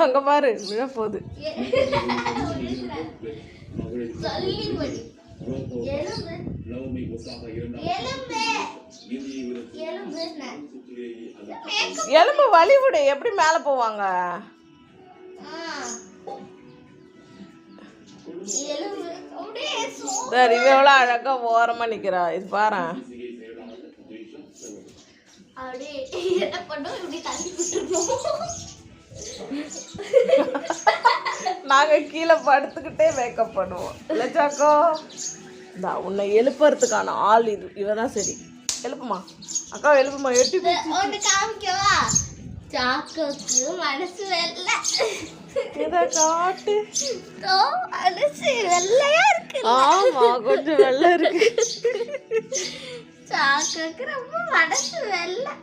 அங்க பாரு விழ போகுது. எலும்பு வலி விடு, எப்படி மேல போவாங்க? சரி, இவ்வளோ அழகா ஓரமா நிக்கிறா. இது பாரு, நாங்க கீழே படுத்துக்கிட்டே மேக்கப் பண்ணுவோம் இல்ல சாக்கோ? இந்த உன்னை எழுப்புறதுக்கான ஆள் இது, இவதான். சரி எழுப்புமா அக்கா, எழுப்புமா. எட்டி காமிக்கவா? சாக்கோக்கு மனசு வெள்ளை. இதை காட்டு. மனசு வெள்ளையா இருக்கு. ஆமா, கொஞ்சம் வெள்ளை இருக்கு. சாக்கோக்கு ரொம்ப மனசு வெள்ளை.